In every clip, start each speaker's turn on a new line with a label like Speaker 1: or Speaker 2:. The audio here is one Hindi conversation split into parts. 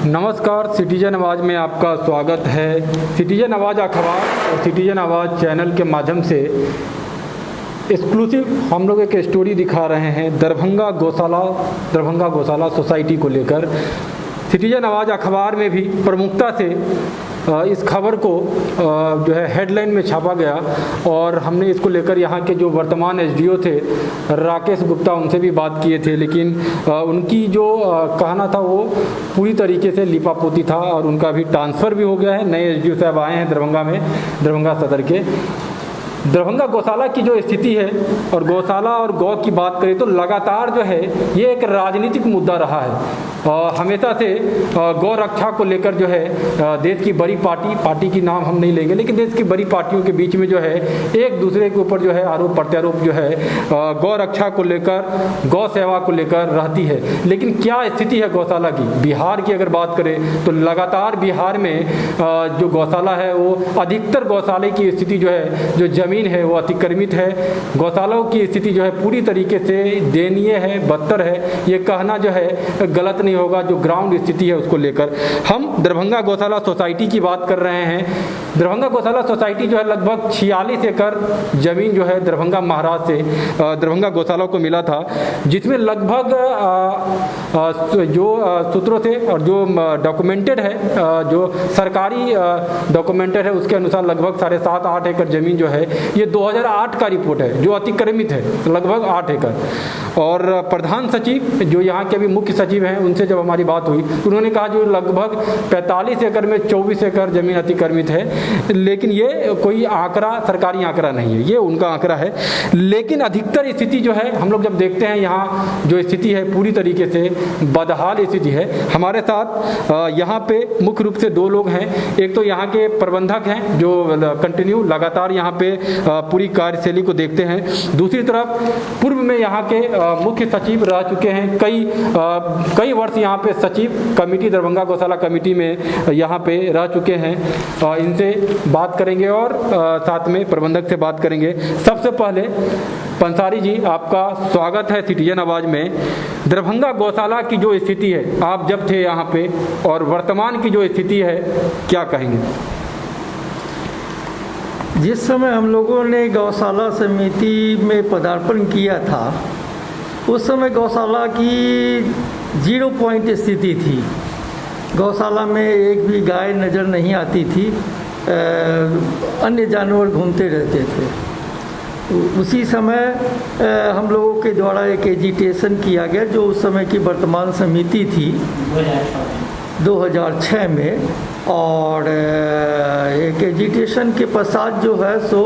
Speaker 1: नमस्कार, सिटीजन आवाज़ में आपका स्वागत है। सिटीजन आवाज़ अखबार और सिटीजन आवाज़ चैनल के माध्यम से एक्सक्लूसिव हम लोग एक स्टोरी दिखा रहे हैं दरभंगा गौशाला सोसाइटी को लेकर। सिटीजन आवाज़ अखबार में भी प्रमुखता से इस खबर को जो है हेडलाइन में छापा गया और हमने इसको लेकर यहाँ के जो वर्तमान एसडीओ थे राकेश गुप्ता, उनसे भी बात किए थे, लेकिन उनकी जो कहना था वो पूरी तरीके से लिपापोती था और उनका भी ट्रांसफ़र भी हो गया है। नए एसडीओ साहब आए हैं दरभंगा में, दरभंगा सदर के। दरभंगा गौशाला की जो स्थिति है और गौशाला और गौ की बात करें तो लगातार जो है ये एक राजनीतिक मुद्दा रहा है। हमेशा से गौ रक्षा को लेकर जो है देश की बड़ी पार्टी की नाम हम नहीं लेंगे, लेकिन देश की बड़ी पार्टियों के बीच में जो है एक दूसरे के ऊपर जो है आरोप प्रत्यारोप जो है गौ रक्षा को लेकर, गौ सेवा को लेकर रहती है। लेकिन क्या स्थिति है गौशाला की? बिहार की अगर बात करें तो लगातार बिहार में जो गौशाला है वो अधिकतर गौशाले की स्थिति जो है, जो ज़मीन है वो अतिक्रमित है। गौशालाओं की स्थिति जो है पूरी तरीके से दयनीय है, बदतर है। ये कहना जो है गलत नहीं होगा। जो ग्राउंड स्थिति है उसको लेकर हम दरभंगा गौशाला सोसाइटी की बात कर रहे हैं। दरभंगा गौशाला सोसाइटी जो है लगभग 46 एकड़ ज़मीन जो है दरभंगा महाराज से दरभंगा गौशाला को मिला था, जिसमें लगभग जो सूत्रों से और जो डॉक्यूमेंटेड है, जो सरकारी डॉक्यूमेंटेड है उसके अनुसार लगभग 7.5-8 एकड़ ज़मीन जो है ये 2008 का रिपोर्ट है, जो अतिक्रमित है लगभग 8 एकड़। और प्रधान सचिव जो यहाँ के अभी मुख्य सचिव हैं, उनसे जब हमारी बात हुई तो उन्होंने कहा जो लगभग 45 एकड़ में 24 एकड़ ज़मीन अतिक्रमित है। लेकिन ये कोई आंकड़ा, सरकारी आंकड़ा नहीं है, ये उनका आंकड़ा है। लेकिन अधिकतर स्थिति जो है हम लोग जब देखते हैं यहाँ जो स्थिति है पूरी तरीके से बदहाल स्थिति है। हमारे साथ यहाँ पे मुख्य रूप से 2 लोग हैं। एक तो यहाँ के प्रबंधक हैं जो कंटिन्यू लगातार यहाँ पे पूरी कार्यशैली को देखते हैं। दूसरी तरफ पूर्व में यहाँ के मुख्य सचिव रह चुके हैं, कई वर्ष यहाँ पे सचिव कमेटी, दरभंगा गौशाला कमेटी में यहाँ पे रह चुके हैं। इनसे बात करेंगे और साथ में प्रबंधक से बात करेंगे। सबसे पहले पंसारी जी, आपका स्वागत है सिटीजन आवाज़ में। दरभंगा गौशाला की जो स्थिति है, आप जब थे यहाँ पे और वर्तमान की जो स्थिति है, क्या कहेंगे?
Speaker 2: जिस समय हम लोगों ने गौशाला समिति में पदार्पण किया था उस समय गौशाला की 0 पॉइंट स्थिति थी। गौशाला में एक भी गाय नज़र नहीं आती थी, अन्य जानवर घूमते रहते थे। उसी समय हम लोगों के द्वारा एक एजिटेशन किया गया, जो उस समय की वर्तमान समिति थी 2006 में। और एक एजिटेशन के पश्चात जो है सो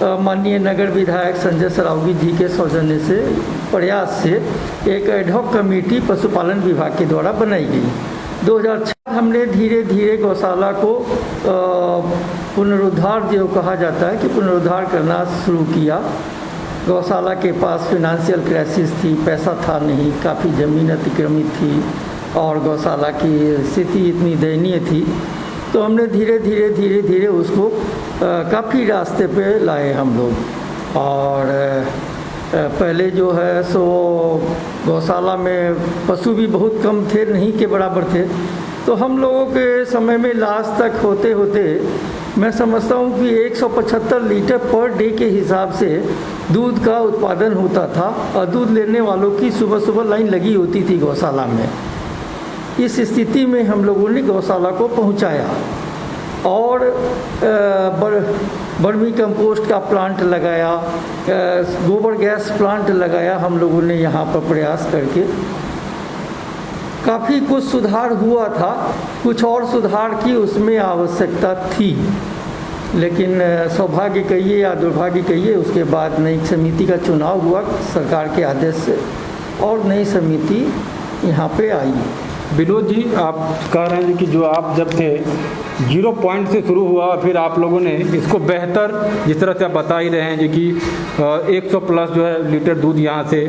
Speaker 2: माननीय नगर विधायक संजय सरावगी जी के सौजन्य से, प्रयास से एक एडहॉक कमेटी पशुपालन विभाग के द्वारा बनाई गई। 2006 हमने धीरे धीरे गौशाला को पुनरुद्धार जो कहा जाता है कि पुनरुद्धार करना शुरू किया। गौशाला के पास फाइनेंशियल क्राइसिस थी, पैसा था नहीं, काफ़ी ज़मीन अतिक्रमित थी और गौशाला की स्थिति इतनी दयनीय थी। तो हमने धीरे धीरे उसको काफ़ी रास्ते पे लाए हम लोग। और पहले जो है सो गौशाला में पशु भी बहुत कम थे, नहीं के बराबर थे। तो हम लोगों के समय में लास्ट तक होते होते मैं समझता हूँ कि 175 लीटर पर डे के हिसाब से दूध का उत्पादन होता था और दूध लेने वालों की सुबह लाइन लगी होती थी गौशाला में। इस स्थिति में हम लोगों ने गौशाला को पहुंचाया और वर्मी कंपोस्ट का प्लांट लगाया, गोबर गैस प्लांट लगाया हम लोगों ने यहाँ पर प्रयास करके। काफ़ी कुछ सुधार हुआ था, कुछ और सुधार की उसमें आवश्यकता थी, लेकिन सौभाग्य कहिए या दुर्भाग्य कहिए, उसके बाद नई समिति का चुनाव हुआ सरकार के आदेश से और नई समिति यहाँ पे आई।
Speaker 1: विनोद जी, आप कह रहे हैं कि जो आप जब थे 0 पॉइंट से शुरू हुआ, फिर आप लोगों ने इसको बेहतर, जिस तरह से आप बता ही रहे हैं जी कि 100 प्लस जो है लीटर दूध यहाँ से,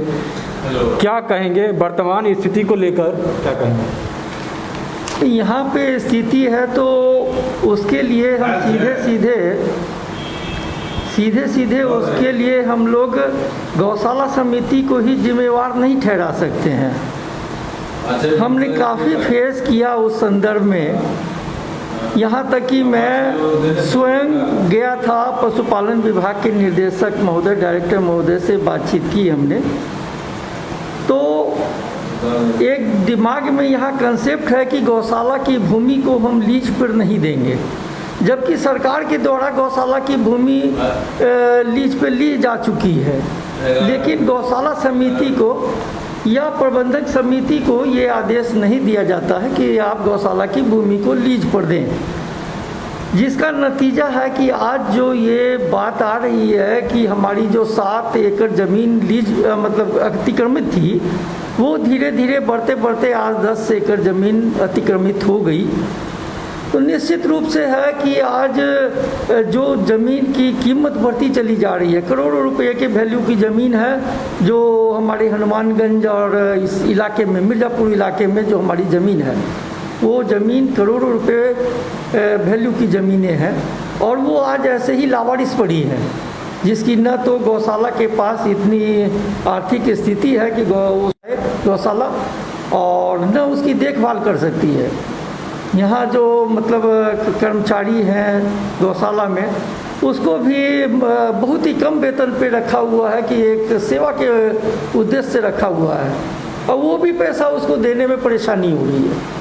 Speaker 1: क्या कहेंगे वर्तमान स्थिति को लेकर, क्या कहेंगे?
Speaker 2: यहाँ पे स्थिति है तो उसके लिए हम सीधे उसके लिए हम लोग गौशाला समिति को ही जिम्मेवार नहीं ठहरा सकते हैं। हमने काफ़ी फेस किया उस संदर्भ में। यहाँ तक कि मैं स्वयं गया था, पशुपालन विभाग के निर्देशक महोदय, डायरेक्टर महोदय से बातचीत की हमने। तो एक दिमाग में यहाँ कंसेप्ट है कि गौशाला की भूमि को हम लीज पर नहीं देंगे, जबकि सरकार के द्वारा गौशाला की भूमि लीज पे ली जा चुकी है, लेकिन गौशाला समिति को या प्रबंधक समिति को ये आदेश नहीं दिया जाता है कि आप गौशाला की भूमि को लीज पर दें, जिसका नतीजा है कि आज जो ये बात आ रही है कि हमारी जो 7 एकड़ ज़मीन लीज मतलब अतिक्रमित थी, वो धीरे धीरे बढ़ते बढ़ते आज 10 एकड़ ज़मीन अतिक्रमित हो गई। तो निश्चित रूप से है कि आज जो ज़मीन की कीमत बढ़ती चली जा रही है, करोड़ों रुपए के वैल्यू की ज़मीन है जो हमारे हनुमानगंज और इस इलाके में, मिर्ज़ापुर इलाके में जो हमारी ज़मीन है, वो ज़मीन करोड़ों रुपए वैल्यू की ज़मीनें हैं, और वो आज ऐसे ही लावारिस पड़ी है, जिसकी न तो गौशाला के पास इतनी आर्थिक स्थिति है कि गौशाला और न उसकी देखभाल कर सकती है। यहाँ जो मतलब कर्मचारी हैं गौशाला में, उसको भी बहुत ही कम वेतन पे रखा हुआ है कि एक सेवा के उद्देश्य से रखा हुआ है, और वो भी पैसा उसको देने में परेशानी हो रही है।